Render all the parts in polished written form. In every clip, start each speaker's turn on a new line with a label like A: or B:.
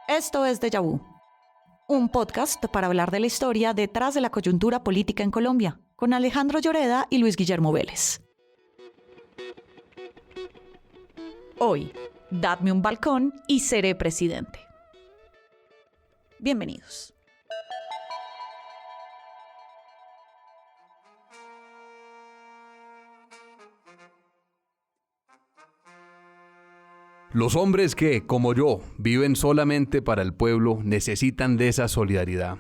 A: Esto es Déjà Vu, un podcast para hablar de la historia detrás de la coyuntura política en Colombia, con Alejandro Lloreda y Luis Guillermo Vélez. Hoy, dadme un balcón y seré presidente. Bienvenidos.
B: Los hombres que, como yo, viven solamente para el pueblo, necesitan de esa solidaridad.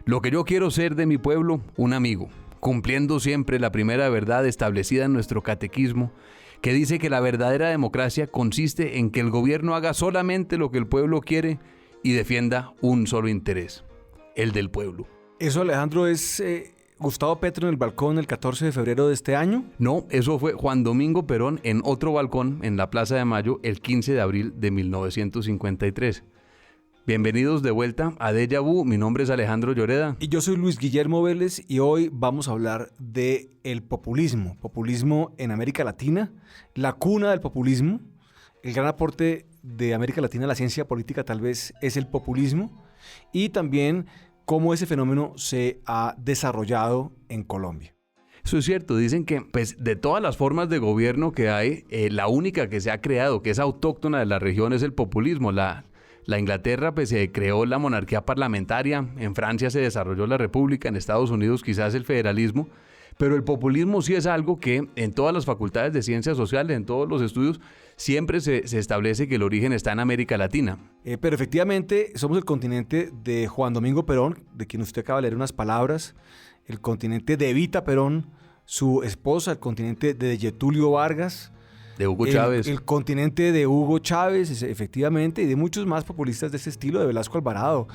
B: Lo que yo quiero ser de mi pueblo, un amigo, cumpliendo siempre la primera verdad establecida en nuestro catequismo, que dice que la verdadera democracia consiste en que el gobierno haga solamente lo que el pueblo quiere y defienda un solo interés, el del pueblo.
C: Eso, Alejandro, es Gustavo Petro en el balcón el 14 de febrero de este año.
B: No, eso fue Juan Domingo Perón en otro balcón en la Plaza de Mayo el 15 de abril de 1953. Bienvenidos de vuelta a Déjà Vu. Mi nombre es Alejandro Lloreda.
C: Y yo soy Luis Guillermo Vélez y hoy vamos a hablar de el populismo. Populismo en América Latina, la cuna del populismo. El gran aporte de América Latina a la ciencia política tal vez es el populismo. Y también cómo ese fenómeno se ha desarrollado en Colombia.
B: Eso es cierto, dicen que pues, de todas las formas de gobierno que hay, la única que se ha creado, que es autóctona de la región, es el populismo. La Inglaterra pues, se creó la monarquía parlamentaria, en Francia se desarrolló la república, en Estados Unidos quizás el federalismo, pero el populismo sí es algo que en todas las facultades de ciencias sociales, en todos los estudios, siempre se establece que el origen está en América Latina.
C: Pero efectivamente somos el continente de Juan Domingo Perón, de quien usted acaba de leer unas palabras, el continente de Evita Perón, su esposa, el continente de Getúlio Vargas,
B: de Hugo Chávez.
C: El continente de Hugo Chávez, efectivamente, y de muchos más populistas de ese estilo, de Velasco Alvarado,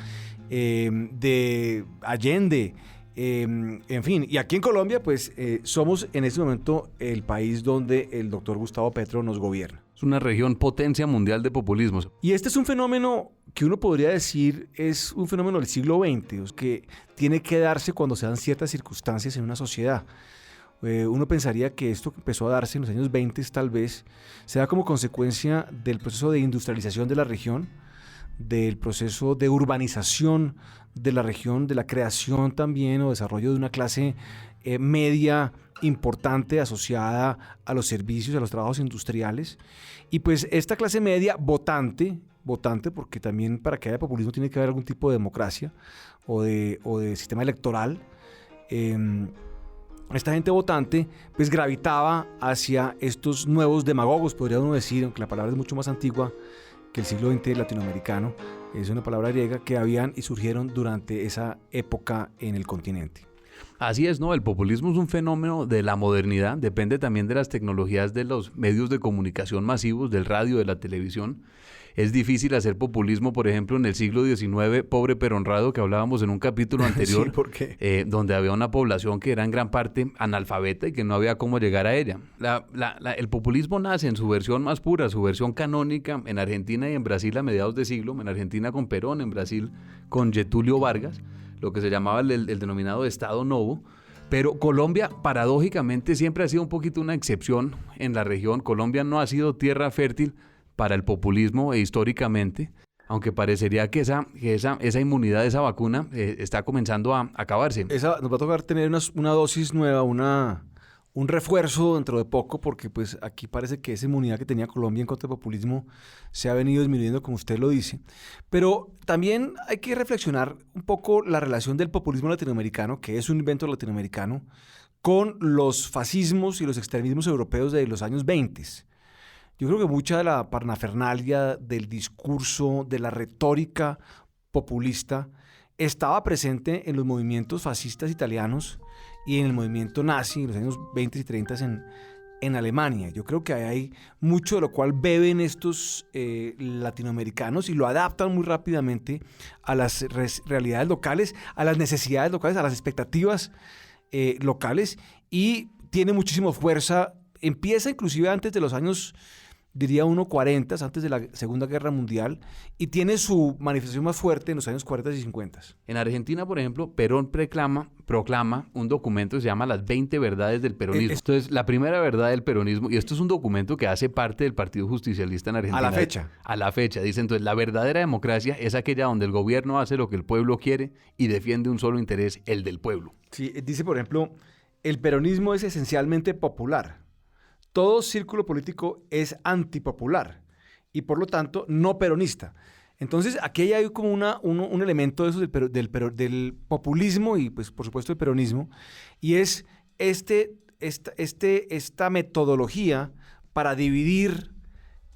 C: de Allende, en fin. Y aquí en Colombia, pues somos en este momento el país donde el doctor Gustavo Petro nos gobierna.
B: Es una región potencia mundial de populismo.
C: Y este es un fenómeno que uno podría decir es un fenómeno del siglo XX, que tiene que darse cuando se dan ciertas circunstancias en una sociedad. Uno pensaría que esto que empezó a darse en los años 20 tal vez se da como consecuencia del proceso de industrialización de la región, del proceso de urbanización de la región, de la creación también o desarrollo de una clase media importante asociada a los servicios, a los trabajos industriales. Y pues esta clase media votante, porque también para que haya populismo tiene que haber algún tipo de democracia o de sistema electoral. Esta gente votante pues gravitaba hacia estos nuevos demagogos, podría uno decir, aunque la palabra es mucho más antigua que el siglo XX latinoamericano, es una palabra griega que habían y surgieron durante esa época en el continente.
B: Así es, ¿no? El populismo es un fenómeno de la modernidad, depende también de las tecnologías de los medios de comunicación masivos, del radio, de la televisión. Es difícil hacer populismo, por ejemplo, en el siglo XIX, pobre pero honrado, que hablábamos en un capítulo anterior,
C: sí, ¿por qué?
B: Donde había una población que era en gran parte analfabeta y que no había cómo llegar a ella. El populismo nace en su versión más pura, su versión canónica, en Argentina y en Brasil a mediados de siglo, en Argentina con Perón, en Brasil con Getúlio Vargas, lo que se llamaba el denominado Estado Novo. Pero Colombia, paradójicamente, siempre ha sido un poquito una excepción en la región. Colombia no ha sido tierra fértil para el populismo históricamente, aunque parecería que esa inmunidad, esa vacuna, está comenzando a acabarse.
C: Nos va a tocar tener una dosis nueva, un refuerzo dentro de poco, porque pues aquí parece que esa inmunidad que tenía Colombia en contra del populismo se ha venido disminuyendo, como usted lo dice. Pero también hay que reflexionar un poco la relación del populismo latinoamericano, que es un invento latinoamericano, con los fascismos y los extremismos europeos de los años 20. Yo creo que mucha de la parnafernalia del discurso, de la retórica populista, estaba presente en los movimientos fascistas italianos y en el movimiento nazi en los años 20 y 30 en Alemania. Yo creo que hay mucho de lo cual beben estos latinoamericanos y lo adaptan muy rápidamente a las realidades locales, a las necesidades locales, a las expectativas locales, y tiene muchísima fuerza. Empieza inclusive antes de los años diría uno 40, antes de la Segunda Guerra Mundial, y tiene su manifestación más fuerte en los años 40 y 50.
B: En Argentina, por ejemplo, Perón proclama un documento que se llama Las 20 verdades del peronismo. Entonces, la primera verdad del peronismo, y esto es un documento que hace parte del Partido Justicialista en Argentina.
C: A la fecha.
B: A la fecha. Dice, entonces, la verdadera democracia es aquella donde el gobierno hace lo que el pueblo quiere y defiende un solo interés, el del pueblo.
C: Sí, dice, por ejemplo, el peronismo es esencialmente popular. Todo círculo político es antipopular y, por lo tanto, no peronista. Entonces, aquí hay como un elemento de eso del populismo y, pues, por supuesto, del peronismo, y es esta metodología para dividir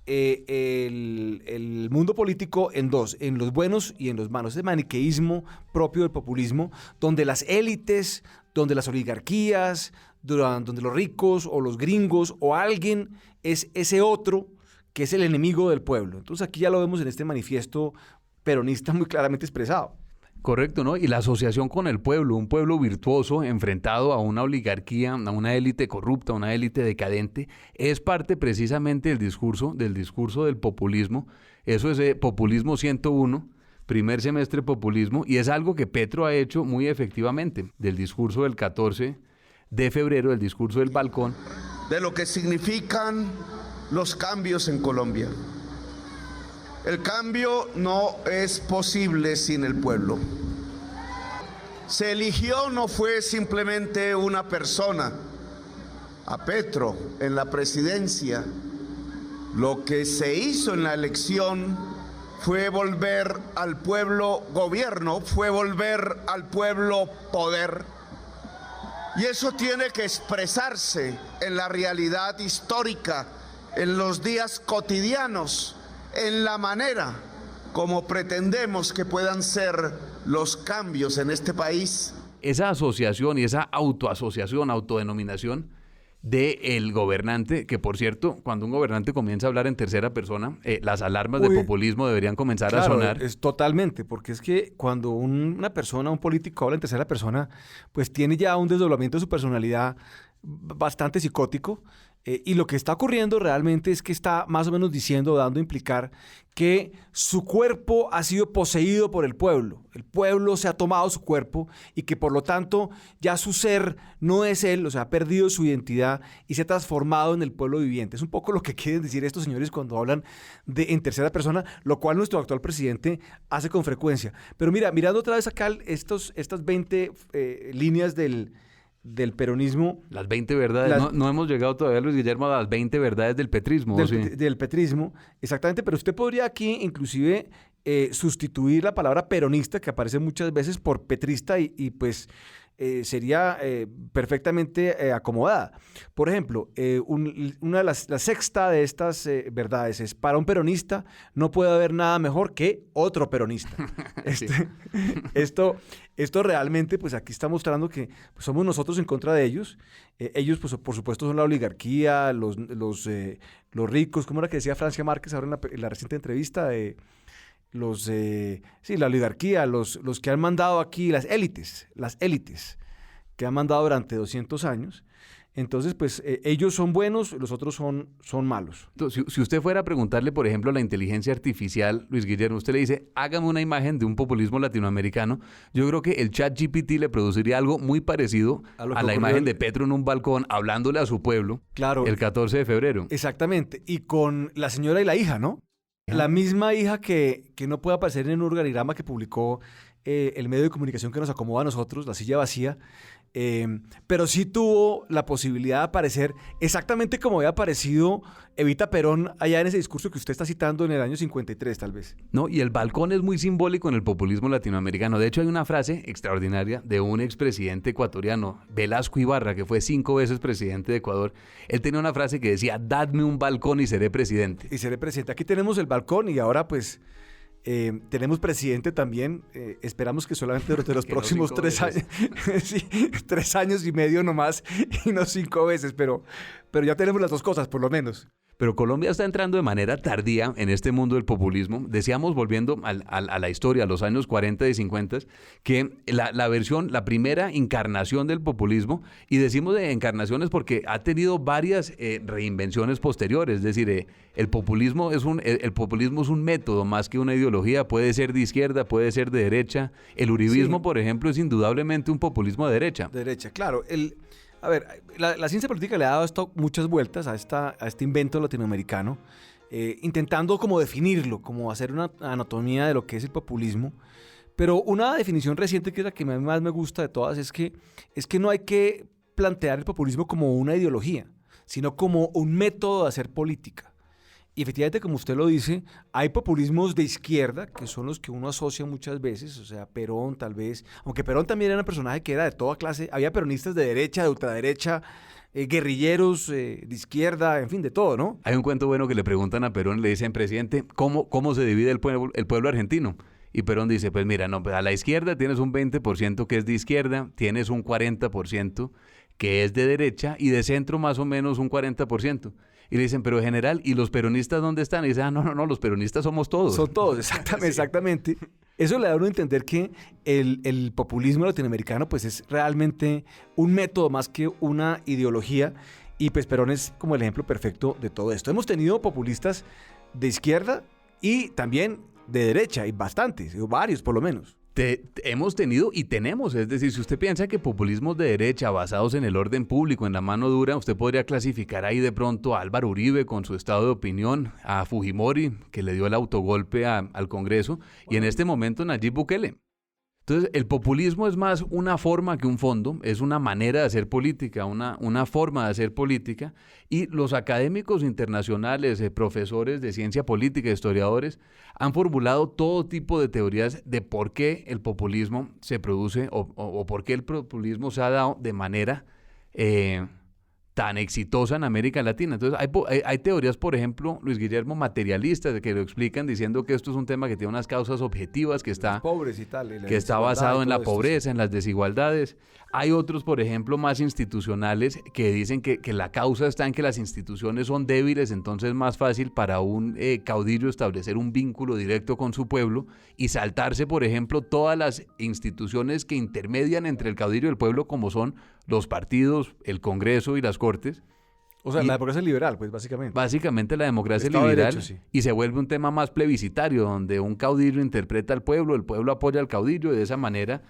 C: el mundo político en dos, en los buenos y en los malos. Ese maniqueísmo propio del populismo, donde las élites, donde las oligarquías, donde los ricos o los gringos o alguien es ese otro que es el enemigo del pueblo. Entonces aquí ya lo vemos en este manifiesto peronista muy claramente expresado.
B: Correcto, ¿no? Y la asociación con el pueblo, un pueblo virtuoso enfrentado a una oligarquía, a una élite corrupta, a una élite decadente, es parte precisamente del discurso del populismo. Eso es Populismo 101, primer semestre populismo, y es algo que Petro ha hecho muy efectivamente, del discurso del 14 de febrero, del discurso del balcón.
D: De lo que significan los cambios en Colombia. El cambio no es posible sin el pueblo. Se eligió, no fue simplemente una persona, a Petro en la presidencia. Lo que se hizo en la elección fue volver al pueblo gobierno, fue volver al pueblo poder. Y eso tiene que expresarse en la realidad histórica, en los días cotidianos, en la manera como pretendemos que puedan ser los cambios en este país.
B: Esa asociación y esa autoasociación, autodenominación del gobernante, que por cierto, cuando un gobernante comienza a hablar en tercera persona, las alarmas de populismo deberían comenzar a sonar.
C: Es totalmente, porque es que cuando una persona, un político habla en tercera persona, pues tiene ya un desdoblamiento de su personalidad bastante psicótico. Y lo que está ocurriendo realmente es que está más o menos diciendo, dando a implicar que su cuerpo ha sido poseído por el pueblo se ha tomado su cuerpo y que por lo tanto ya su ser no es él, o sea, ha perdido su identidad y se ha transformado en el pueblo viviente. Es un poco lo que quieren decir estos señores cuando hablan en tercera persona, lo cual nuestro actual presidente hace con frecuencia. Pero mira, mirando otra vez acá estas 20 líneas del peronismo.
B: Las 20 verdades. No hemos llegado todavía, Luis Guillermo, a las 20 verdades del petrismo.
C: Del petrismo, exactamente. Pero usted podría aquí inclusive sustituir la palabra peronista, que aparece muchas veces, por petrista y pues sería perfectamente acomodada. Por ejemplo, la sexta de estas verdades es: para un peronista no puede haber nada mejor que otro peronista. Esto realmente, pues aquí está mostrando que pues, somos nosotros en contra de ellos. Ellos, pues por supuesto, son la oligarquía, los ricos. ¿Cómo era que decía Francia Márquez ahora en la reciente entrevista? La oligarquía, los que han mandado aquí, las élites que han mandado durante 200 años. Entonces, pues ellos son buenos, los otros son malos.
B: Entonces, si usted fuera a preguntarle, por ejemplo, a la inteligencia artificial, Luis Guillermo, usted le dice, hágame una imagen de un populismo latinoamericano, yo creo que el ChatGPT le produciría algo muy parecido a la imagen de Petro en un balcón, hablándole a su pueblo,
C: claro,
B: el 14 de febrero.
C: Exactamente, y con la señora y la hija, ¿no? La misma hija que no puede aparecer en un organigrama que publicó el medio de comunicación que nos acomoda a nosotros, La Silla Vacía, pero sí tuvo la posibilidad de aparecer exactamente como había aparecido Evita Perón allá en ese discurso que usted está citando en el año 53, tal vez.
B: No, y el balcón es muy simbólico en el populismo latinoamericano. De hecho, hay una frase extraordinaria de un expresidente ecuatoriano, Velasco Ibarra, que fue 5 veces presidente de Ecuador. Él tenía una frase que decía, dadme un balcón y seré presidente.
C: Y seré presidente. Aquí tenemos el balcón y ahora pues... tenemos presidente también, esperamos que solamente durante los próximos 3 años, sí, 3 años y medio nomás y no 5 veces, pero ya tenemos las dos cosas por lo menos.
B: Pero Colombia está entrando de manera tardía en este mundo del populismo. Decíamos, volviendo a la historia, a los años 40 y 50, que la primera encarnación del populismo, y decimos de encarnaciones porque ha tenido varias reinvenciones posteriores. Es decir, el populismo es un método más que una ideología. Puede ser de izquierda, puede ser de derecha. El uribismo, por ejemplo, es indudablemente un populismo de derecha.
C: Derecha, claro. A ver, la ciencia política le ha dado muchas vueltas a este invento latinoamericano, intentando como definirlo, como hacer una anatomía de lo que es el populismo. Pero una definición reciente, que es la que más me gusta de todas, es que no hay que plantear el populismo como una ideología, sino como un método de hacer política. Y efectivamente, como usted lo dice, hay populismos de izquierda, que son los que uno asocia muchas veces, o sea, Perón tal vez, aunque Perón también era un personaje que era de toda clase, había peronistas de derecha, de ultraderecha, guerrilleros de izquierda, en fin, de todo, ¿no?
B: Hay un cuento bueno que le preguntan a Perón, le dicen, presidente, ¿cómo se divide el pueblo argentino? Y Perón dice, pues mira, no, a la izquierda tienes un 20% que es de izquierda, tienes un 40% que es de derecha y de centro más o menos un 40%. Y le dicen, pero general, ¿y los peronistas dónde están? Y dicen, no, los peronistas somos todos.
C: Son todos, exactamente. Eso le da a uno a entender que el populismo latinoamericano pues es realmente un método más que una ideología, y pues Perón es como el ejemplo perfecto de todo esto. Hemos tenido populistas de izquierda y también de derecha, y bastantes, varios por lo menos.
B: Hemos tenido y tenemos, es decir, si usted piensa que populismos de derecha basados en el orden público, en la mano dura, usted podría clasificar ahí de pronto a Álvaro Uribe con su estado de opinión, a Fujimori, que le dio el autogolpe al Congreso, y en este momento Nayib Bukele. Entonces, el populismo es más una forma que un fondo, es una manera de hacer política, una forma de hacer política, y los académicos internacionales, profesores de ciencia política, historiadores, han formulado todo tipo de teorías de por qué el populismo se produce o por qué el populismo se ha dado de manera tan exitosa en América Latina. Entonces, hay teorías, por ejemplo, Luis Guillermo, materialistas, que lo explican diciendo que esto es un tema que tiene unas causas objetivas, que está,
C: pobres y tal,
B: que está basado en la pobreza,
C: sí,
B: en las desigualdades. Hay otros, por ejemplo, más institucionales, que dicen que la causa está en que las instituciones son débiles, entonces es más fácil para un caudillo establecer un vínculo directo con su pueblo y saltarse, por ejemplo, todas las instituciones que intermedian entre el caudillo y el pueblo, como son los partidos, el Congreso y las Cortes.
C: O sea, la democracia liberal, pues básicamente.
B: Básicamente la democracia
C: Estado de
B: liberal,
C: derecho, sí.
B: y se vuelve un tema más plebiscitario, donde un caudillo interpreta al pueblo, el pueblo apoya al caudillo, y de esa manera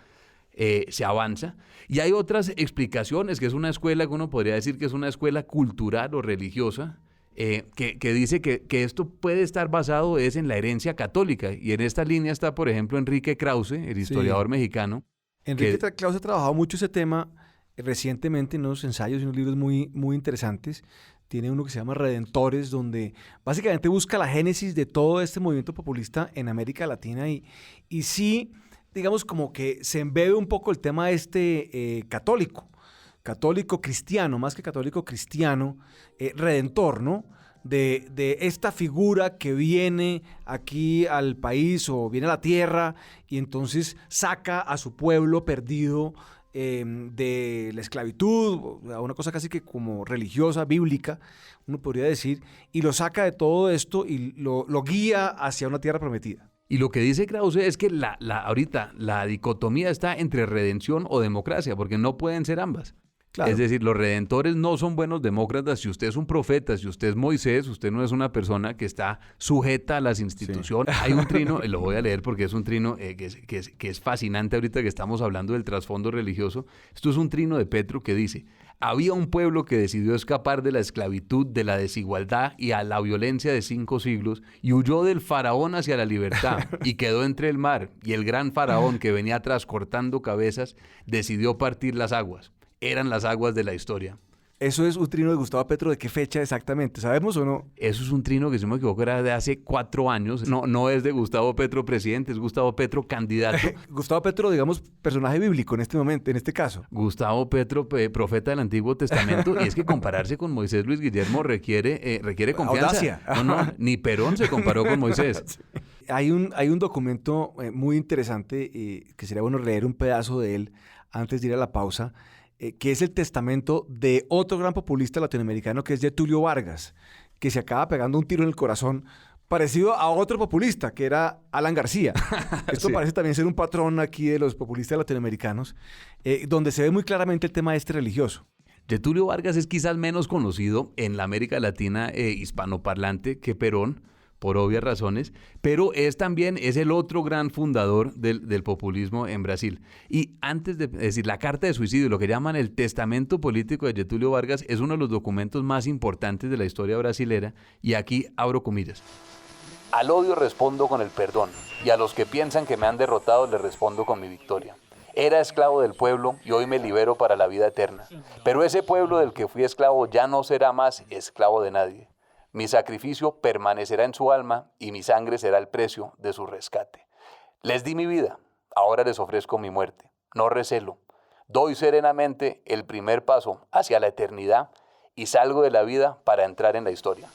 B: se avanza. Y hay otras explicaciones, que es una escuela que uno podría decir que es una escuela cultural o religiosa, que dice que esto puede estar basado en la herencia católica. Y en esta línea está, por ejemplo, Enrique Krause, el historiador mexicano.
C: Enrique Krause ha trabajado mucho ese tema recientemente en unos ensayos y unos libros muy, muy interesantes. Tiene uno que se llama Redentores, donde básicamente busca la génesis de todo este movimiento populista en América Latina, y sí, digamos, como que se embebe un poco el tema católico cristiano, más que católico cristiano, redentor, ¿no? De esta figura que viene aquí al país o viene a la tierra y entonces saca a su pueblo perdido de la esclavitud, a una cosa casi que como religiosa, bíblica, uno podría decir, y lo saca de todo esto y lo guía hacia una tierra prometida.
B: Y lo que dice Krause es que ahorita la dicotomía está entre redención o democracia, porque no pueden ser ambas. Claro. Es decir, los redentores no son buenos demócratas. Si usted es un profeta, si usted es Moisés, usted no es una persona que está sujeta a las instituciones. Sí. Hay un trino, lo voy a leer porque es un trino que es fascinante ahorita que estamos hablando del trasfondo religioso. Esto es un trino de Petro que dice: había un pueblo que decidió escapar de la esclavitud, de la desigualdad y a la violencia de 5 siglos y huyó del faraón hacia la libertad y quedó entre el mar, y el gran faraón que venía atrás cortando cabezas decidió partir las aguas. Eran las aguas de la historia.
C: ¿Eso es un trino de Gustavo Petro? ¿De qué fecha exactamente? ¿Sabemos o no?
B: Eso es un trino que, si no me equivoco, era de hace 4 años. No es de Gustavo Petro presidente, es Gustavo Petro candidato.
C: Gustavo Petro, digamos, personaje bíblico en este momento, en este caso.
B: Gustavo Petro, profeta del Antiguo Testamento. Y es que compararse con Moisés, Luis Guillermo, requiere confianza.
C: Audacia.
B: No, ni Perón se comparó con Moisés.
C: Sí. Hay un documento muy interesante que sería bueno leer un pedazo de él antes de ir a la pausa, que es el testamento de otro gran populista latinoamericano, que es Getúlio Vargas, que se acaba pegando un tiro en el corazón, parecido a otro populista, que era Alan García. Esto
B: Sí.
C: parece también ser un patrón aquí de los populistas latinoamericanos, donde se ve muy claramente el tema religioso.
B: Getúlio Vargas es quizás menos conocido en la América Latina hispanoparlante que Perón, por obvias razones, pero es el otro gran fundador del populismo en Brasil. Y antes de decir, la carta de suicidio, lo que llaman el testamento político de Getúlio Vargas, es uno de los documentos más importantes de la historia brasilera, y aquí abro comillas. Al odio respondo con el perdón, y a los que piensan que me han derrotado les respondo con mi victoria. Era esclavo del pueblo y hoy me libero para la vida eterna. Pero ese pueblo del que fui esclavo ya no será más esclavo de nadie. Mi sacrificio permanecerá en su alma y mi sangre será el precio de su rescate. Les di mi vida, ahora les ofrezco mi muerte. No recelo. Doy serenamente el primer paso hacia la eternidad y salgo de la vida para entrar en la historia.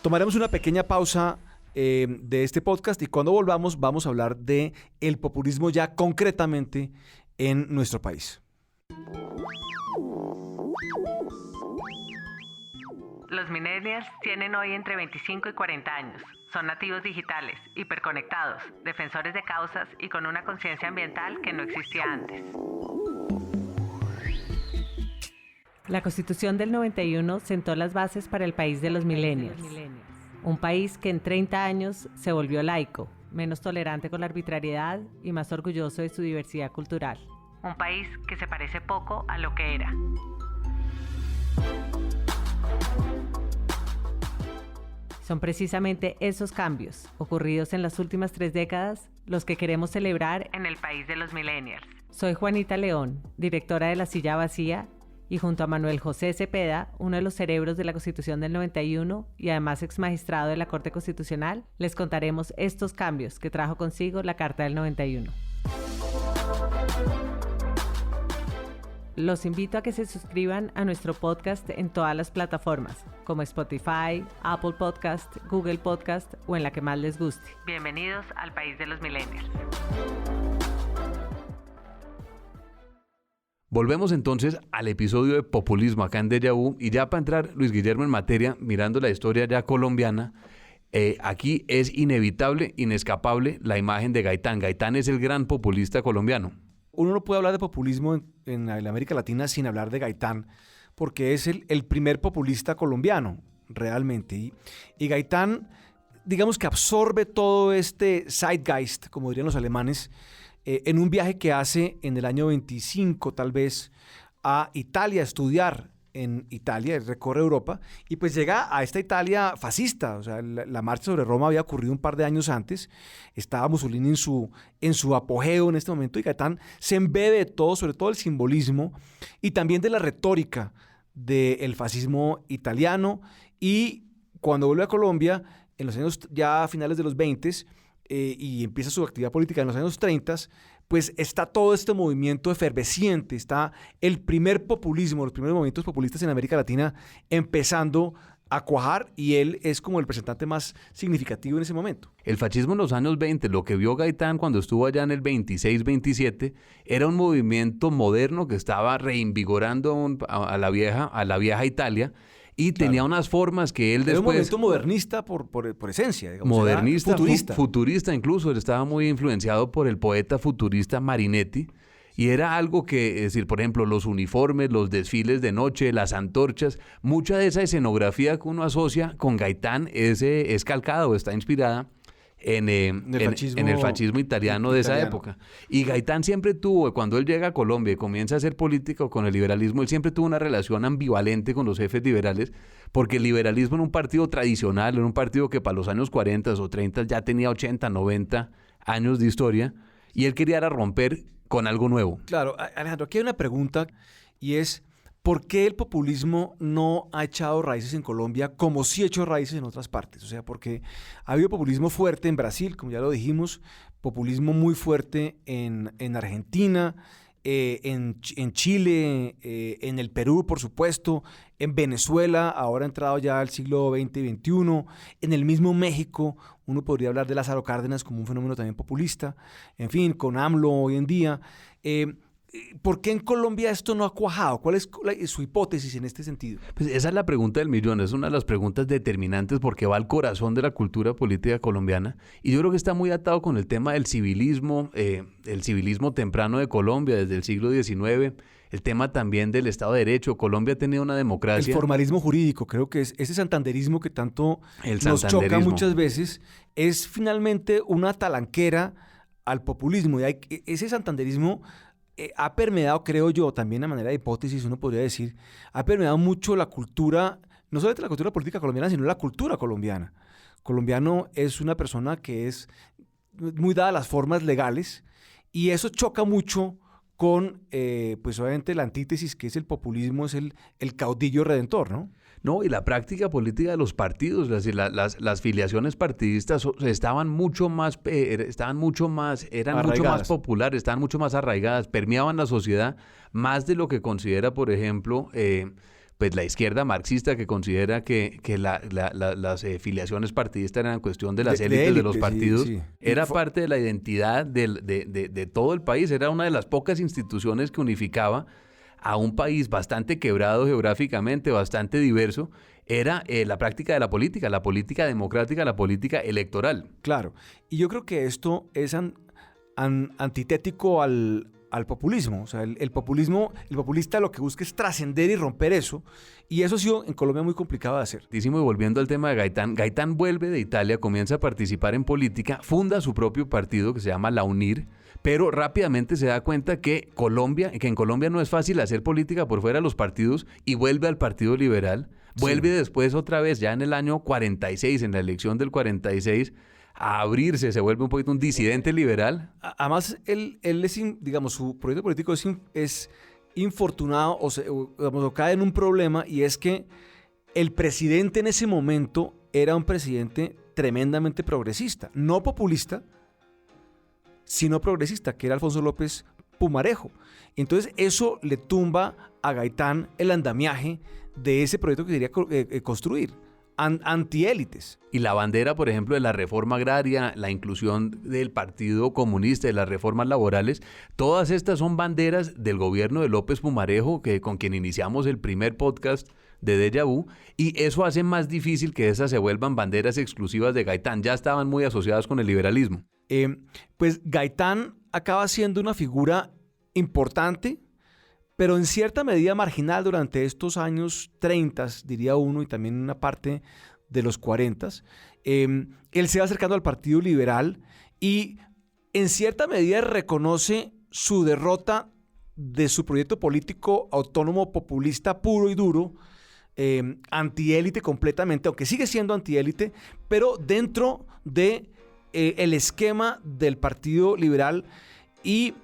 C: Tomaremos una pequeña pausa de este podcast y cuando volvamos vamos a hablar de el populismo ya concretamente en nuestro país.
E: Los millennials tienen hoy entre 25 y 40 años. Son nativos digitales, hiperconectados, defensores de causas y con una conciencia ambiental que no existía antes. La Constitución del 91 sentó las bases para el país de los millennials. Un país que en 30 años se volvió laico, menos tolerante con la arbitrariedad y más orgulloso de su diversidad cultural. Un país que se parece poco a lo que era. Son precisamente esos cambios, ocurridos en las últimas 3 décadas, los que queremos celebrar en el país de los millennials. Soy Juanita León, directora de La Silla Vacía, y junto a Manuel José Cepeda, uno de los cerebros de la Constitución del 91 y además exmagistrado de la Corte Constitucional, les contaremos estos cambios que trajo consigo la Carta del 91. Los invito a que se suscriban a nuestro podcast en todas las plataformas, como Spotify, Apple Podcast, Google Podcast o en la que más les guste. Bienvenidos al país de los millennials.
B: Volvemos entonces al episodio de populismo acá en Deja Vu, y ya para entrar, Luis Guillermo, en materia, mirando la historia ya colombiana, aquí es inevitable, inescapable la imagen de Gaitán. Gaitán es el gran populista colombiano.
C: Uno no puede hablar de populismo en la América Latina sin hablar de Gaitán, porque es el primer populista colombiano, realmente. Y Gaitán, digamos que absorbe todo este Zeitgeist, como dirían los alemanes, en un viaje que hace en el año 25, tal vez, a Italia, a estudiar en Italia, recorre Europa, y pues llega a esta Italia fascista. O sea, la marcha sobre Roma había ocurrido un par de años antes, estaba Mussolini en su apogeo en este momento, y Gaitán se embebe de todo, sobre todo el simbolismo, y también de la retórica del fascismo italiano, y cuando vuelve a Colombia, en los años ya finales de los 20, y empieza su actividad política en los años 30, pues está todo este movimiento efervesciente, está el primer populismo, los primeros movimientos populistas en América Latina empezando a cuajar, y él es como el representante más significativo en ese momento.
B: El fascismo en los años 20, lo que vio Gaitán cuando estuvo allá en el 26-27, era un movimiento moderno que estaba reinvigorando a la vieja Italia, y tenía unas formas que él
C: Era un
B: después...
C: movimiento modernista por esencia, digamos.
B: Modernista,
C: futurista.
B: futurista incluso. Él estaba muy influenciado por el poeta futurista Marinetti, y era algo que, es decir, por ejemplo, los uniformes, los desfiles de noche, las antorchas, mucha de esa escenografía que uno asocia con Gaitán es calcada o está inspirada en el fascismo italiano de esa época. Y Gaitán siempre tuvo, cuando él llega a Colombia y comienza a hacer política con el liberalismo, él siempre tuvo una relación ambivalente con los jefes liberales, porque el liberalismo en un partido tradicional, en un partido que para los años 40 o 30 ya tenía 80, 90 años de historia, y él quería romper con algo nuevo.
C: Claro, Alejandro, aquí hay una pregunta, y es: ¿por qué el populismo no ha echado raíces en Colombia como sí ha hecho raíces en otras partes? O sea, porque ha habido populismo fuerte en Brasil, como ya lo dijimos, populismo muy fuerte en Argentina, en Chile, en el Perú, por supuesto, en Venezuela, ahora ha entrado ya al siglo XX y XXI, en el mismo México. Uno podría hablar de Lázaro Cárdenas como un fenómeno también populista, en fin, con AMLO hoy en día. ¿Por qué en Colombia esto no ha cuajado? ¿Cuál es su hipótesis en este sentido?
B: Pues esa es la pregunta del millón, es una de las preguntas determinantes porque va al corazón de la cultura política colombiana y yo creo que está muy atado con el tema del civilismo temprano de Colombia desde el siglo XIX, el tema también del Estado de Derecho. Colombia ha tenido una democracia.
C: El formalismo jurídico, creo que es ese santanderismo que tanto nos choca muchas veces, es finalmente una talanquera al populismo y ese santanderismo ha permeado, creo yo, también a manera de hipótesis, uno podría decir, ha permeado mucho la cultura, no solamente la cultura política colombiana, sino la cultura colombiana. Colombiano es una persona que es muy dada a las formas legales y eso choca mucho con, pues obviamente, la antítesis que es el populismo, es el caudillo redentor, ¿no?
B: No, y la práctica política de los partidos, las filiaciones partidistas eran mucho más populares, estaban mucho más arraigadas, permeaban la sociedad más de lo que considera, por ejemplo, pues la izquierda marxista, que considera que las filiaciones partidistas eran cuestión de las élites de los partidos. Sí, sí. Era parte de la identidad de todo el país, era una de las pocas instituciones que unificaba a un país bastante quebrado geográficamente, bastante diverso, era la práctica de la política democrática, la política electoral.
C: Claro, y yo creo que esto es antitético al populismo. O sea, el populista lo que busca es trascender y romper eso, y eso ha sido en Colombia muy complicado de hacer.
B: Y volviendo al tema de Gaitán vuelve de Italia, comienza a participar en política, funda su propio partido que se llama La UNIR, pero rápidamente se da cuenta que en Colombia no es fácil hacer política por fuera de los partidos y vuelve al Partido Liberal, vuelve después otra vez ya en el año 46, en la elección del 46, a abrirse, se vuelve un poquito un disidente liberal.
C: Además, él es, digamos, su proyecto político es infortunado o cae en un problema, y es que el presidente en ese momento era un presidente tremendamente progresista, no populista, sino progresista, que era Alfonso López Pumarejo. Entonces eso le tumba a Gaitán el andamiaje de ese proyecto que quería construir, antiélites.
B: Y la bandera, por ejemplo, de la reforma agraria, la inclusión del Partido Comunista, de las reformas laborales, todas estas son banderas del gobierno de López Pumarejo, con quien iniciamos el primer podcast de Déjà Vu, y eso hace más difícil que esas se vuelvan banderas exclusivas de Gaitán. Ya estaban muy asociadas con el liberalismo.
C: Pues Gaitán acaba siendo una figura importante, pero en cierta medida marginal durante estos años 30, diría uno, y también una parte de los 40. Él se va acercando al Partido Liberal y en cierta medida reconoce su derrota de su proyecto político autónomo populista puro y duro, antiélite completamente, aunque sigue siendo antiélite, pero dentro de el esquema del Partido Liberal y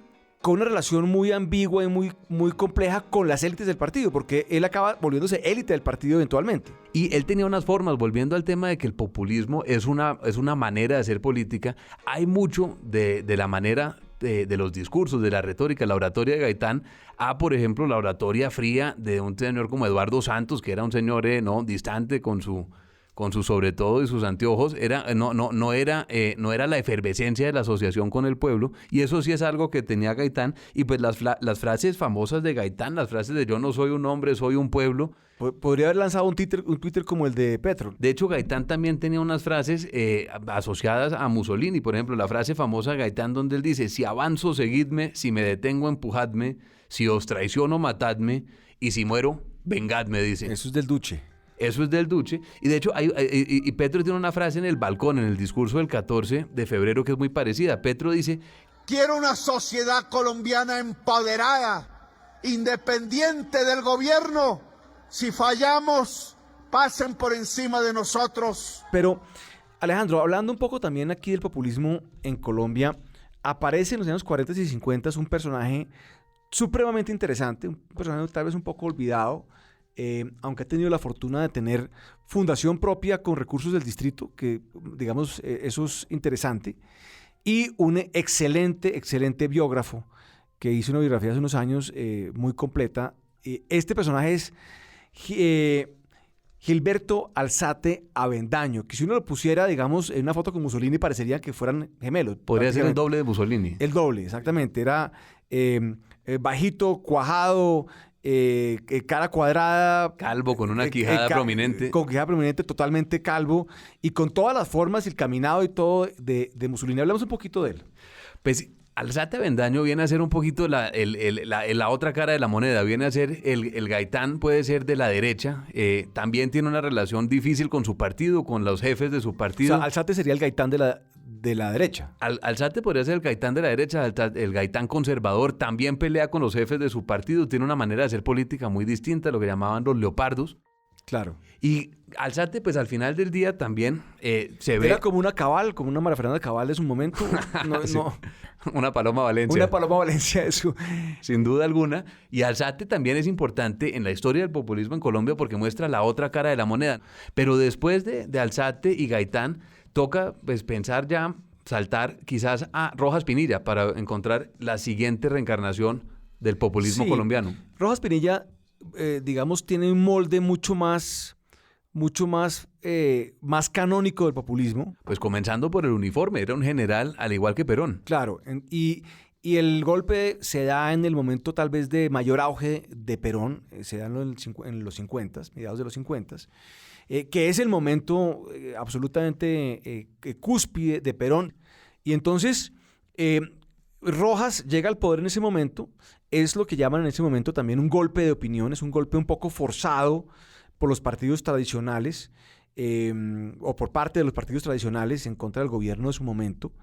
C: con una relación muy ambigua y muy compleja con las élites del partido, porque él acaba volviéndose élite del partido eventualmente.
B: Y él tenía unas formas, volviendo al tema de que el populismo es una manera de hacer política. Hay mucho de la manera de los discursos, de la retórica, la oratoria de Gaitán, a, por ejemplo, la oratoria fría de un señor como Eduardo Santos, que era un señor distante con su sobre todo y sus anteojos, no era la efervescencia de la asociación con el pueblo, y eso sí es algo que tenía Gaitán. Y pues las frases famosas de Gaitán, las frases de yo no soy un hombre, soy un pueblo.
C: Podría haber lanzado un Twitter como el de Petro.
B: De hecho, Gaitán también tenía unas frases asociadas a Mussolini. Por ejemplo, la frase famosa de Gaitán donde él dice: si avanzo, seguidme; si me detengo, empujadme; si os traiciono, matadme; y si muero, vengadme, dice.
C: Eso es del Duce.
B: Eso es del Duce. Y de hecho, y Petro tiene una frase en el balcón, en el discurso del 14 de febrero, que es muy parecida. Petro dice:
D: quiero una sociedad colombiana empoderada, independiente del gobierno. Si fallamos, pasen por encima de nosotros.
C: Pero, Alejandro, hablando un poco también aquí del populismo en Colombia, aparece en los años 40 y 50 un personaje supremamente interesante, un personaje tal vez un poco olvidado, aunque ha tenido la fortuna de tener fundación propia con recursos del distrito, que digamos eso es interesante, y un excelente biógrafo que hizo una biografía hace unos años muy completa. Este personaje es Gilberto Alzate Avendaño, que si uno lo pusiera, digamos, en una foto con Mussolini, parecería que fueran gemelos.
B: Podría ser el doble de Mussolini.
C: El doble, exactamente. bajito, cuajado, cara cuadrada.
B: Calvo, con una quijada prominente.
C: Con quijada prominente, totalmente calvo, y con todas las formas y el caminado y todo de Mussolini. Hablamos un poquito de él.
B: Pues Alzate Avendaño viene a ser un poquito la otra cara de la moneda, viene a ser el Gaitán, puede ser de la derecha, también tiene una relación difícil con su partido, con los jefes de su partido.
C: O sea, Alzate sería el Gaitán de la derecha.
B: Alzate podría ser el Gaitán de la derecha, el Gaitán conservador, también pelea con los jefes de su partido, tiene una manera de hacer política muy distinta, lo que llamaban los leopardos.
C: Claro.
B: Y Alzate, pues al final del día también se ve...
C: Era como una Cabal, como una María Fernanda Cabal de su momento.
B: Sí. Una Paloma Valencia.
C: Una Paloma Valencia de su...
B: Sin duda alguna. Y Alzate también es importante en la historia del populismo en Colombia porque muestra la otra cara de la moneda. Pero después de Alzate y Gaitán, toca pues pensar ya, saltar quizás a Rojas Pinilla para encontrar la siguiente reencarnación del populismo colombiano.
C: Rojas Pinilla, digamos, tiene un molde mucho más canónico del populismo.
B: Pues comenzando por el uniforme, era un general al igual que Perón.
C: Claro, y el golpe se da en el momento tal vez de mayor auge de Perón, se da en los 50, mediados de los 50, que es el momento absolutamente cúspide de Perón. Y entonces Rojas llega al poder en ese momento, es lo que llaman en ese momento también un golpe de opinión, es un golpe un poco forzado por los partidos tradicionales o por parte de los partidos tradicionales en contra del gobierno de su momento,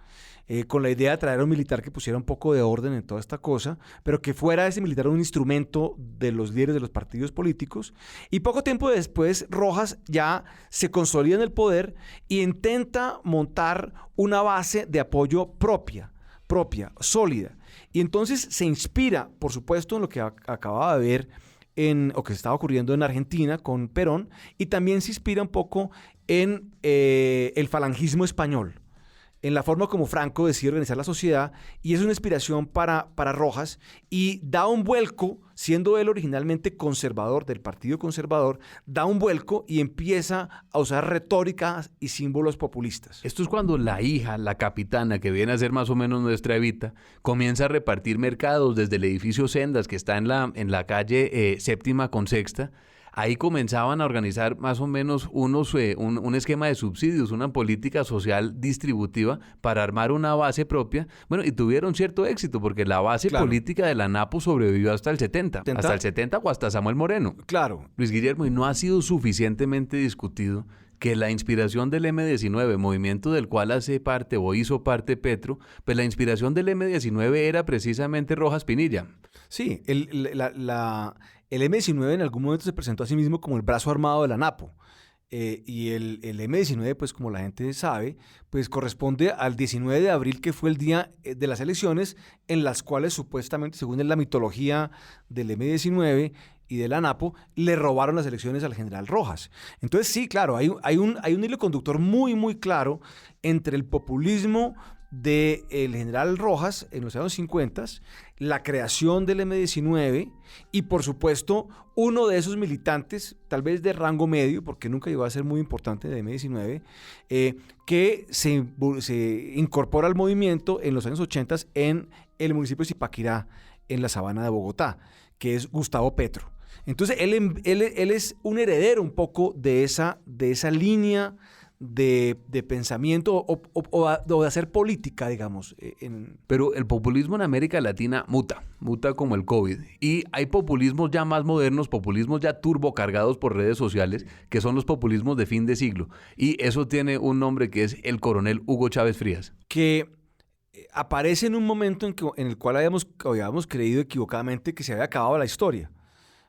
C: con la idea de traer a un militar que pusiera un poco de orden en toda esta cosa, pero que fuera ese militar un instrumento de los líderes de los partidos políticos. Y poco tiempo después, Rojas ya se consolida en el poder e intenta montar una base de apoyo propia, sólida. Y entonces se inspira, por supuesto, en lo que acababa de ver o que estaba ocurriendo en Argentina con Perón, y también se inspira un poco en el falangismo español, en la forma como Franco decide organizar la sociedad, y es una inspiración para Rojas, y da un vuelco, siendo él originalmente conservador, del Partido Conservador, da un vuelco y empieza a usar retóricas y símbolos populistas.
B: Esto es cuando la hija, la capitana, que viene a ser más o menos nuestra Evita, comienza a repartir mercados desde el edificio Sendas, que está en la calle Séptima con Sexta. Ahí comenzaban a organizar más o menos un esquema de subsidios, una política social distributiva para armar una base propia. Bueno, y tuvieron cierto éxito porque la base política de la NAPO sobrevivió hasta el 70. Hasta el 70 o hasta Samuel Moreno.
C: Claro.
B: Luis Guillermo, y no ha sido suficientemente discutido que la inspiración del M-19, movimiento del cual hace parte o hizo parte Petro, pues la inspiración del M-19 era precisamente Rojas Pinilla.
C: Sí, el M-19 en algún momento se presentó a sí mismo como el brazo armado de la NAPO. Y el M-19, pues como la gente sabe, pues corresponde al 19 de abril, que fue el día de las elecciones, en las cuales supuestamente, según la mitología del M-19 y de la NAPO, le robaron las elecciones al general Rojas. Entonces sí, claro, hay un hilo conductor muy, muy claro entre el populismo del general Rojas en los años 50, la creación del M-19 y, por supuesto, uno de esos militantes, tal vez de rango medio, porque nunca llegó a ser muy importante del M-19, que se incorpora al movimiento en los años 80 en el municipio de Zipaquirá, en la sabana de Bogotá, que es Gustavo Petro. Entonces, él es un heredero un poco de esa línea de pensamiento o de hacer política, digamos.
B: Pero el populismo en América Latina muta como el COVID. Y hay populismos ya más modernos, populismos ya turbocargados por redes sociales, que son los populismos de fin de siglo. Y eso tiene un nombre que es el coronel Hugo Chávez Frías.
C: Que aparece en un momento en el cual habíamos creído equivocadamente que se había acabado la historia.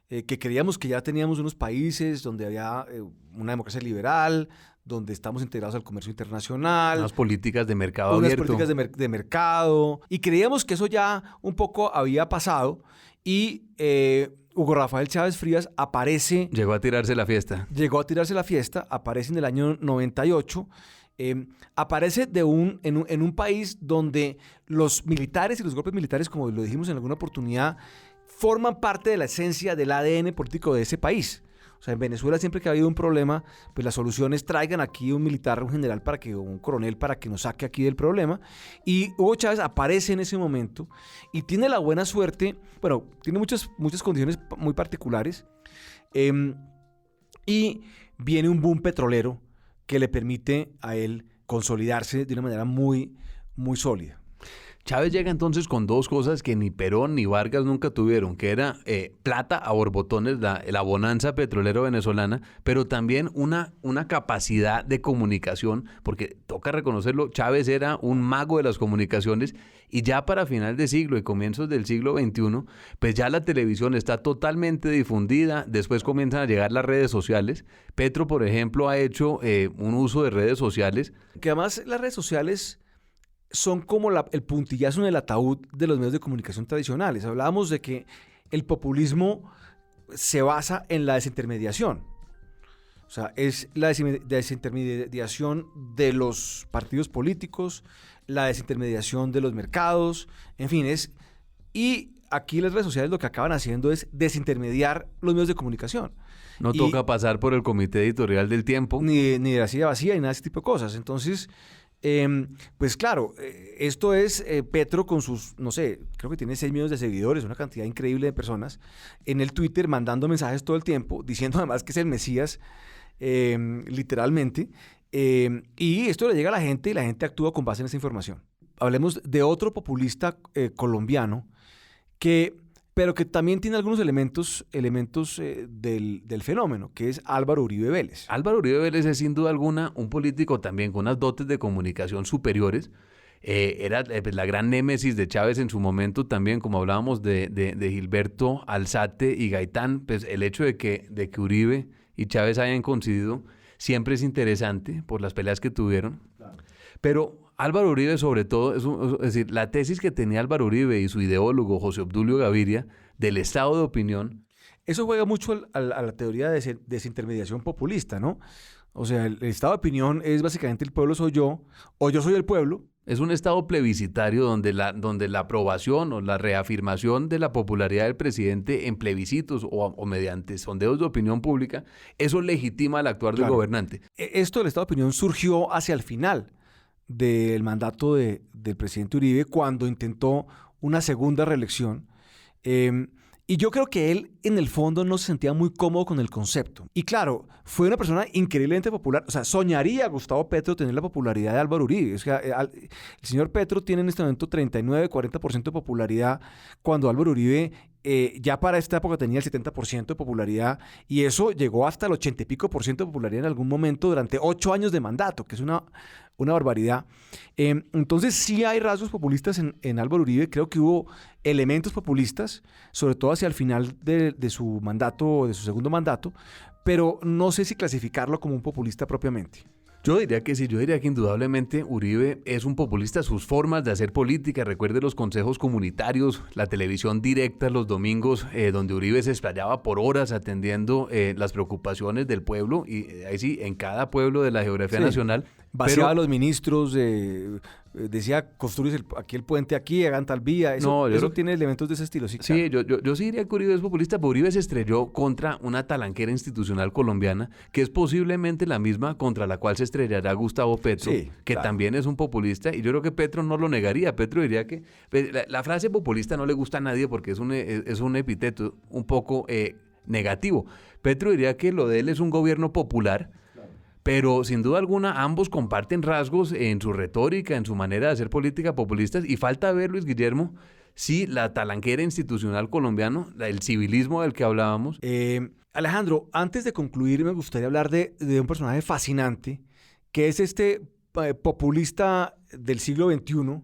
C: Que creíamos que ya teníamos unos países donde había una democracia liberal, donde estamos integrados al comercio internacional.
B: Unas políticas de mercado abierto.
C: Unas políticas de mercado. Y creíamos que eso ya un poco había pasado. Y Hugo Rafael Chávez Frías aparece...
B: Llegó a tirarse la fiesta,
C: aparece en el año 98. Aparece en un país donde los militares y los golpes militares, como lo dijimos en alguna oportunidad, forman parte de la esencia del ADN político de ese país. O sea, en Venezuela siempre que ha habido un problema, pues las soluciones traigan aquí un militar, un general, un coronel, para que nos saque aquí del problema. Y Hugo Chávez aparece en ese momento y tiene la buena suerte, bueno, tiene muchas condiciones muy particulares, y viene un boom petrolero que le permite a él consolidarse de una manera muy, muy sólida.
B: Chávez llega entonces con dos cosas que ni Perón ni Vargas nunca tuvieron, que era plata a borbotones, la bonanza petrolera venezolana, pero también una capacidad de comunicación, porque toca reconocerlo, Chávez era un mago de las comunicaciones, y ya para final de siglo y comienzos del siglo XXI, pues ya la televisión está totalmente difundida, después comienzan a llegar las redes sociales. Petro, por ejemplo, ha hecho un uso de redes sociales.
C: Que además las redes sociales son como el puntillazo en el ataúd de los medios de comunicación tradicionales. Hablábamos de que el populismo se basa en la desintermediación. O sea, es la desintermediación de los partidos políticos, la desintermediación de los mercados, en fin, y aquí las redes sociales lo que acaban haciendo es desintermediar los medios de comunicación.
B: No toca pasar por el comité editorial del Tiempo.
C: Ni de la silla vacía, ni nada de ese tipo de cosas. Entonces, pues claro, esto es Petro con sus, no sé, creo que tiene 6 millones de seguidores, una cantidad increíble de personas, en el Twitter mandando mensajes todo el tiempo, diciendo además que es el Mesías, literalmente, y esto le llega a la gente y la gente actúa con base en esa información. Hablemos de otro populista colombiano pero que también tiene algunos elementos del fenómeno, que es Álvaro Uribe Vélez.
B: Álvaro Uribe Vélez es sin duda alguna un político también con unas dotes de comunicación superiores. Era la gran némesis de Chávez en su momento también, como hablábamos de Gilberto Alzate y Gaitán, pues el hecho de que Uribe y Chávez hayan coincidido siempre es interesante por las peleas que tuvieron. Claro. Pero Álvaro Uribe, sobre todo, es decir, la tesis que tenía Álvaro Uribe y su ideólogo José Obdulio Gaviria del estado de opinión.
C: Eso juega mucho a la teoría de desintermediación populista, ¿no? O sea, el estado de opinión es básicamente el pueblo soy yo, o yo soy el pueblo.
B: Es un estado plebiscitario donde la aprobación o la reafirmación de la popularidad del presidente en plebiscitos o mediante sondeos de opinión pública, eso legitima el actuar del gobernante.
C: Esto del estado de opinión surgió hacia el final del mandato del presidente Uribe, cuando intentó una segunda reelección. Y yo creo que él, en el fondo, no se sentía muy cómodo con el concepto. Y claro, fue una persona increíblemente popular. O sea, soñaría Gustavo Petro tener la popularidad de Álvaro Uribe. O sea, el señor Petro tiene en este momento 39-40% de popularidad, cuando Álvaro Uribe ya para esta época tenía el 70% de popularidad, y eso llegó hasta el 80 y pico % de popularidad en algún momento durante 8 años de mandato, que es una barbaridad. Entonces sí hay rasgos populistas en Álvaro Uribe. Creo que hubo elementos populistas, sobre todo hacia el final de su mandato, de su segundo mandato, pero no sé si clasificarlo como un populista propiamente.
B: Yo diría que sí, yo diría que indudablemente Uribe es un populista. Sus formas de hacer política, recuerde los consejos comunitarios, la televisión directa los domingos, donde Uribe se explayaba por horas atendiendo las preocupaciones del pueblo, y ahí sí, en cada pueblo de la geografía nacional.
C: Vaciaba a los ministros, decía, construyes aquí el puente, aquí, hagan tal vía. Eso tiene elementos de ese estilo. Sí,
B: sí,
C: claro.
B: yo sí diría que Uribe es populista, pero Uribe se estrelló contra una talanquera institucional colombiana, que es posiblemente la misma contra la cual se estrellará Gustavo Petro, que también es un populista, y yo creo que Petro no lo negaría. Petro diría que la frase populista no le gusta a nadie porque es un epíteto un poco negativo. Petro diría que lo de él es un gobierno popular, pero sin duda alguna ambos comparten rasgos en su retórica, en su manera de hacer política populistas, y falta ver, Luis Guillermo, si la talanquera institucional colombiano, el civilismo del que hablábamos.
C: Alejandro, antes de concluir me gustaría hablar de un personaje fascinante, que es este populista del siglo XXI,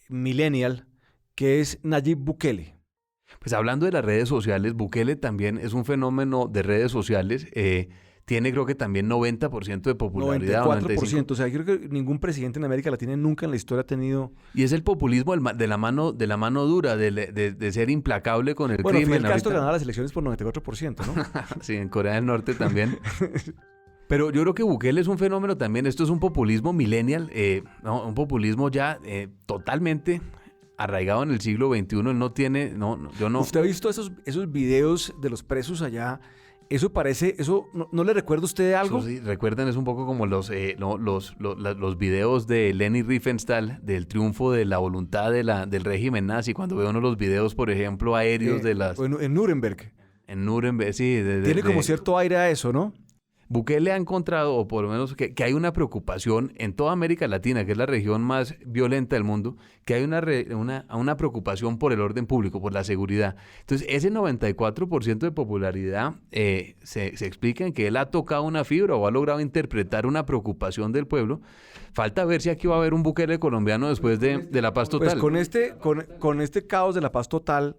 C: millennial, que es Nayib Bukele.
B: Pues hablando de las redes sociales, Bukele también es un fenómeno de redes sociales. Tiene creo que también 90% de popularidad.
C: 94%, o sea, creo que ningún presidente en América Latina nunca en la historia ha tenido...
B: Y es el populismo de la mano dura, de ser implacable con el crimen.
C: Fidel Castro ganaba las elecciones por 94%, ¿no?
B: Sí, en Corea del Norte también. Pero yo creo que Bukele es un fenómeno también. Esto es un populismo millennial, un populismo ya totalmente arraigado en el siglo XXI, él no tiene, yo no.
C: ¿Usted ha visto esos videos de los presos allá? Eso parece, ¿no le recuerda a usted algo?
B: Eso sí, recuerden, es un poco como los videos de Leni Riefenstahl, del triunfo de la voluntad del régimen nazi, cuando ve uno los videos, por ejemplo, aéreos de las...
C: Bueno, en Nuremberg.
B: En Nuremberg, sí.
C: Tiene como cierto aire a eso, ¿no?
B: Bukele ha encontrado, o por lo menos que hay una preocupación en toda América Latina, que es la región más violenta del mundo, que hay una preocupación por el orden público, por la seguridad. Entonces, ese 94% de popularidad se explica en que él ha tocado una fibra o ha logrado interpretar una preocupación del pueblo. Falta ver si aquí va a haber un Bukele colombiano después de la paz total.
C: Pues con este caos de la paz total,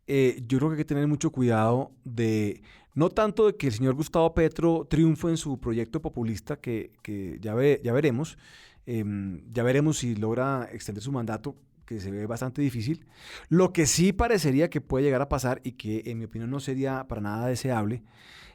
C: yo creo que hay que tener mucho cuidado de... No tanto de que el señor Gustavo Petro triunfe en su proyecto populista, que ya veremos. Ya veremos si logra extender su mandato, que se ve bastante difícil. Lo que sí parecería que puede llegar a pasar, y que en mi opinión no sería para nada deseable,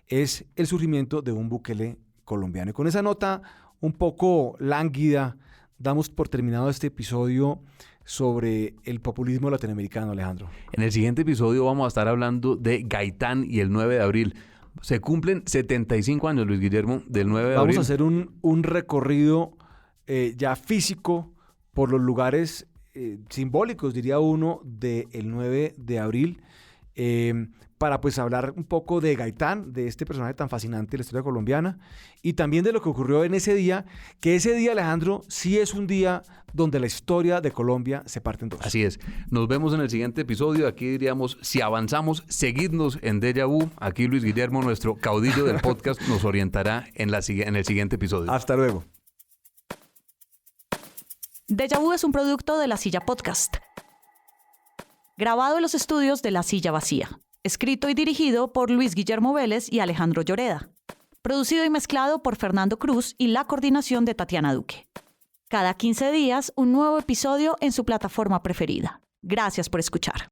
C: es el surgimiento de un Bukele colombiano. Y con esa nota un poco lánguida, damos por terminado este episodio sobre el populismo latinoamericano, Alejandro.
B: En el siguiente episodio vamos a estar hablando de Gaitán y el 9 de abril. Se cumplen 75 años, Luis Guillermo, del 9 de abril.
C: Vamos a hacer un recorrido ya físico por los lugares simbólicos, diría uno, del 9 de abril, para pues hablar un poco de Gaitán, de este personaje tan fascinante de la historia colombiana, y también de lo que ocurrió en ese día, que ese día, Alejandro, sí es un día donde la historia de Colombia se parte en dos.
B: Así es. Nos vemos en el siguiente episodio. Aquí diríamos, si avanzamos, seguidnos en Deja Vu. Aquí Luis Guillermo, nuestro caudillo del podcast, nos orientará en el siguiente episodio.
C: Hasta luego.
A: Deja Vu es un producto de La Silla Podcast. Grabado en los estudios de La Silla Vacía. Escrito y dirigido por Luis Guillermo Vélez y Alejandro Lloreda. Producido y mezclado por Fernando Cruz y la coordinación de Tatiana Duque. Cada 15 días, un nuevo episodio en su plataforma preferida. Gracias por escuchar.